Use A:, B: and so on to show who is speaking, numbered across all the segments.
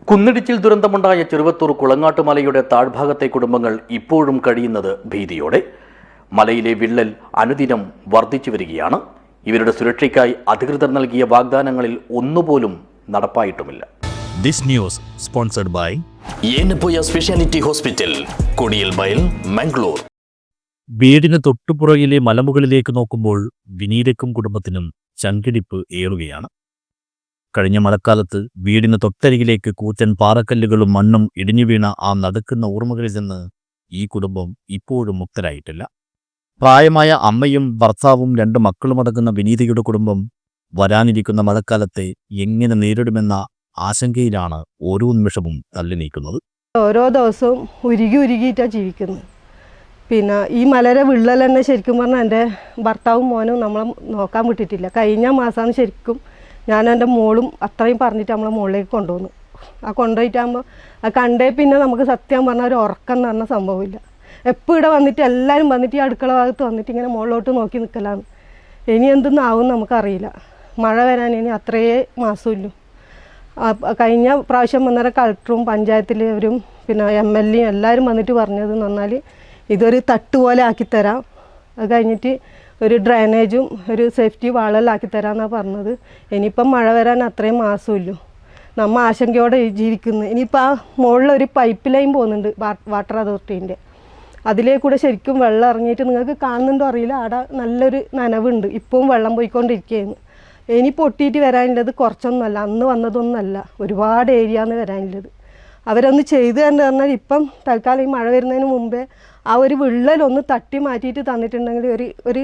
A: കുന്നിടിച്ചിൽ ദുരന്തമുണ്ടായ ചെറുവത്തൂർ കുളങ്ങാട്ടുമലയുടെ താഴ്ഭാഗത്തെ കുടുംബങ്ങൾ ഇപ്പോഴും കഴിയുന്നത് ഭീതിയോടെ. മലയിലെ വിള്ളൽ അനുദിനം വർദ്ധിച്ചു വരികയാണ്. ഇവരുടെ സുരക്ഷയ്ക്കായി അധികൃതർ നൽകിയ വാഗ്ദാനങ്ങളിൽ ഒന്നുപോലും നടപ്പായിട്ടുമില്ല.
B: This news sponsored by
C: Yenepoya speciality hospital, Kodiyal Bail, Mangalore.
B: വീടിന് തൊട്ടുപുറകിലെ മലമുകളിലേക്ക് നോക്കുമ്പോൾ വിനീതയ്ക്കും കുടുംബത്തിനും ചങ്കിടിപ്പ് ഏറുകയാണ്. കഴിഞ്ഞ മഴക്കാലത്ത് വീടിന് തൊട്ടരികിലേക്ക് കൂറ്റൻ പാറക്കല്ലുകളും മണ്ണും ഇടിഞ്ഞു വീണ ആ നടുക്കുന്ന ഓർമ്മകളിൽ നിന്ന് ഈ കുടുംബം ഇപ്പോഴും മുക്തരായിട്ടില്ല. പ്രായമായ അമ്മയും ഭർത്താവും 2 മക്കളുമടങ്ങുന്ന വിനീതയുടെ കുടുംബം വരാനിരിക്കുന്ന മഴക്കാലത്തെ എങ്ങനെ നേരിടുമെന്ന ആശങ്കയിലാണ് ഓരോ നിമിഷവും തള്ളി നീക്കുന്നത്.
D: ഓരോ ദിവസവും ഉരുകിയിട്ടാണ് ജീവിക്കുന്നത്. പിന്നെ ഈ മലരെ വിള്ളൽ തന്നെ ശരിക്കും പറഞ്ഞാൽ എൻ്റെ ഭർത്താവും മോനും നമ്മളെ നോക്കാൻ വിട്ടിട്ടില്ല. കഴിഞ്ഞ മാസമാണ് ശരിക്കും ഞാനും എൻ്റെ മോളും അത്രയും പറഞ്ഞിട്ട് നമ്മളെ മുകളിലേക്ക് കൊണ്ടുവന്നു. ആ കൊണ്ടുപോയിട്ടാകുമ്പോൾ ആ കണ്ടേ പിന്നെ നമുക്ക് സത്യം പറഞ്ഞാൽ ഒരു ഉറക്കം എന്ന് പറഞ്ഞ സംഭവമില്ല. എപ്പോൾ ഇവിടെ വന്നിട്ട് എല്ലാവരും വന്നിട്ട് ഈ അടുക്കള ഭാഗത്ത് വന്നിട്ട് ഇങ്ങനെ മുകളിലോട്ട് നോക്കി നിൽക്കലാണ്. ഇനി എന്തെന്നാവും നമുക്കറിയില്ല. മഴ വരാൻ ഇനി അത്രയേ മാസമില്ലു. കഴിഞ്ഞ പ്രാവശ്യം വന്നേരം കളക്ടറും പഞ്ചായത്തിലവരും പിന്നെ MLA എല്ലാവരും വന്നിട്ട് പറഞ്ഞതെന്ന് പറഞ്ഞാൽ ഇതൊരു തട്ട് പോലെ ആക്കിത്തരാം, അത് കഴിഞ്ഞിട്ട് ഒരു ഡ്രൈനേജും ഒരു സേഫ്റ്റി വാളെല്ലാം ആക്കിത്തരാമെന്നാണ് പറഞ്ഞത്. ഇനിയിപ്പം മഴ വരാൻ അത്രയും മാസമില്ലു. നമ്മൾ ആശങ്കയോടെ ജീവിക്കുന്നു. ഇനിയിപ്പോൾ ആ മുകളിലൊരു പൈപ്പ് ലൈൻ പോകുന്നുണ്ട് വാട്ടർ അതോറിറ്റീൻ്റെ. അതിലേക്കൂടെ ശരിക്കും വെള്ളം ഇറങ്ങിയിട്ട് നിങ്ങൾക്ക് കാണുന്നുണ്ടോ അറിയില്ല, അവിടെ നല്ലൊരു നനവുണ്ട്. ഇപ്പവും വെള്ളം പോയിക്കൊണ്ടിരിക്കുകയാണ്. ഇനി പൊട്ടിയിട്ട് വരാനുള്ളത് കുറച്ചൊന്നുമല്ല, അന്ന് വന്നതൊന്നുമല്ല, ഒരുപാട് ഏരിയയാണ് വരാനുള്ളത്. അവരൊന്ന് ചെയ്തു തന്നെ പറഞ്ഞാൽ ഇപ്പം തൽക്കാലം ഈ മഴ വരുന്നതിന് മുമ്പേ ആ ഒരു വിള്ളലൊന്ന് തട്ടി മാറ്റിയിട്ട് തന്നിട്ടുണ്ടെങ്കിൽ ഒരു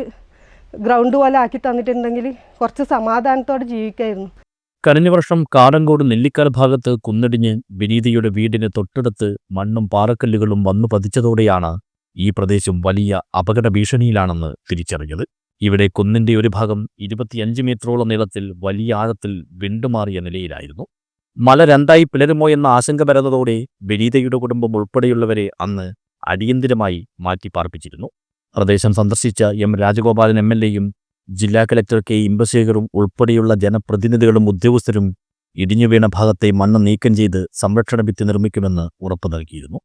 D: ഗ്രൗണ്ട് പോലെ ആക്കി തന്നിട്ടുണ്ടെങ്കിൽ കുറച്ച് സമാധാനത്തോടെ ജീവിക്കായിരുന്നു.
B: കഴിഞ്ഞ വർഷം കാടങ്കോട് നെല്ലിക്കാൽ ഭാഗത്ത് കുന്നിടിഞ്ഞ് വിനീതയുടെ വീടിന് തൊട്ടടുത്ത് മണ്ണും പാറക്കല്ലുകളും വന്നു പതിച്ചതോടെയാണ് ഈ പ്രദേശം വലിയ അപകട ഭീഷണിയിലാണെന്ന് തിരിച്ചറിഞ്ഞത്. ഇവിടെ കുന്നിന്റെ ഒരു ഭാഗം 25 മീറ്ററോളം നീളത്തിൽ വലിയ ആഴത്തിൽ വിണ്ടുമാറിയ നിലയിലായിരുന്നു. മല 2ആയി പിളരുമോ എന്ന ആശങ്ക പരന്നതോടെ വിനീതയുടെ കുടുംബം ഉൾപ്പെടെയുള്ളവരെ അന്ന് അടിയന്തിരമായി മാറ്റി പാർപ്പിച്ചിരുന്നു. പ്രദേശം സന്ദർശിച്ച M. രാജഗോപാലൻ MLAയും ജില്ലാ കലക്ടർ K. ഇമ്പശേഖറും ഉൾപ്പെടെയുള്ള ജനപ്രതിനിധികളും ഉദ്യോഗസ്ഥരും ഇടിഞ്ഞു വീണ ഭാഗത്തെ മണ്ണ് നീക്കം ചെയ്ത് സംരക്ഷണ ഭിത്തി നിർമ്മിക്കുമെന്ന് ഉറപ്പു നൽകിയിരുന്നു.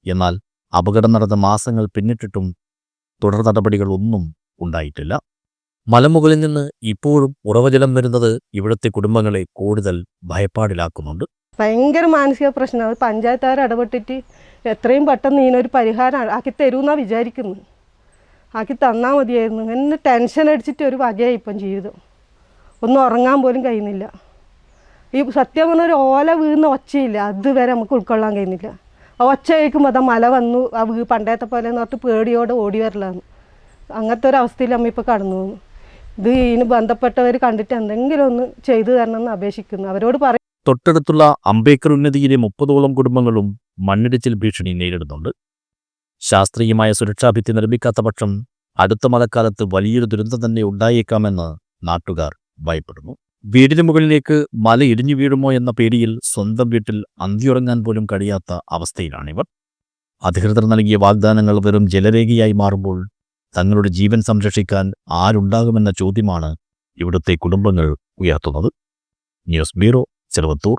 B: എന്നാൽ അപകടം നടന്ന മാസങ്ങൾ പിന്നിട്ടിട്ടും തുടർ നടപടികളൊന്നും ഉണ്ടായിട്ടില്ല. മലമുകളിൽ നിന്ന് ഇപ്പോഴും ഉറവജലം വരുന്നത് ഇവിടുത്തെ കുടുംബങ്ങളെ കൂടുതൽ ഭയപ്പാടിലാക്കുന്നുണ്ട്.
D: ഭയങ്കര മാനസിക പ്രശ്നമാണ്. പഞ്ചായത്തുകാർ ഇടപെട്ടിട്ട് എത്രയും പെട്ടെന്ന് ഇതിനൊരു പരിഹാരം ആക്കി തരുമെന്നാണ് വിചാരിക്കുന്നത്. ആക്കി തന്നാൽ മതിയായിരുന്നു. എന്നെ ടെൻഷൻ അടിച്ചിട്ട് ഒരു വകയായി ഇപ്പം ജീവിതം. ഒന്നും ഉറങ്ങാൻ പോലും കഴിയുന്നില്ല. ഈ സത്യം പറഞ്ഞ ഒരു ഓല വീഴുന്ന ഒച്ചയില്ല, അതുവരെ നമുക്ക് ഉൾക്കൊള്ളാൻ കഴിയുന്നില്ല. ആ ഒച്ച കേൾക്കുമ്പോൾ അതാ മല വന്നു, ആ പണ്ടത്തെ പോലെ എന്ന് പറഞ്ഞിട്ട് പേടിയോടെ ഓടി വരലാണ്. അങ്ങനത്തെ ഒരു അവസ്ഥയിൽ അമ്മ ഇപ്പോൾ കടന്നു പോകുന്നു. ഇത് ഇതിന് ബന്ധപ്പെട്ടവർ കണ്ടിട്ട് എന്തെങ്കിലും ഒന്ന് ചെയ്തു തരണമെന്ന് അപേക്ഷിക്കുന്നു. അവരോട് പറയും.
B: തൊട്ടടുത്തുള്ള അംബേദ്കർ ഉന്നതിയിലെ 30ഓളം കുടുംബങ്ങളും മണ്ണിടിച്ചിൽ ഭീഷണി നേരിടുന്നുണ്ട്. ശാസ്ത്രീയമായ സുരക്ഷാഭിത്തി നിർമ്മിക്കാത്ത പക്ഷം അടുത്ത മഴക്കാലത്ത് വലിയൊരു ദുരന്തം തന്നെ ഉണ്ടായേക്കാമെന്ന് നാട്ടുകാർ ഭയപ്പെടുന്നു. വീടിന് മുകളിലേക്ക് മല ഇടിഞ്ഞു വീഴുമോ എന്ന പേടിയിൽ സ്വന്തം വീട്ടിൽ അന്തിയുറങ്ങാൻ പോലും കഴിയാത്ത അവസ്ഥയിലാണിവർ. അധികൃതർ നൽകിയ വാഗ്ദാനങ്ങൾ വെറും ജലരേഖയായി മാറുമ്പോൾ തങ്ങളുടെ ജീവൻ സംരക്ഷിക്കാൻ ആരുണ്ടാകുമെന്ന ചോദ്യമാണ് ഇവിടുത്തെ കുടുംബങ്ങൾ ഉയർത്തുന്നത്. News bureau, Cheruvathur.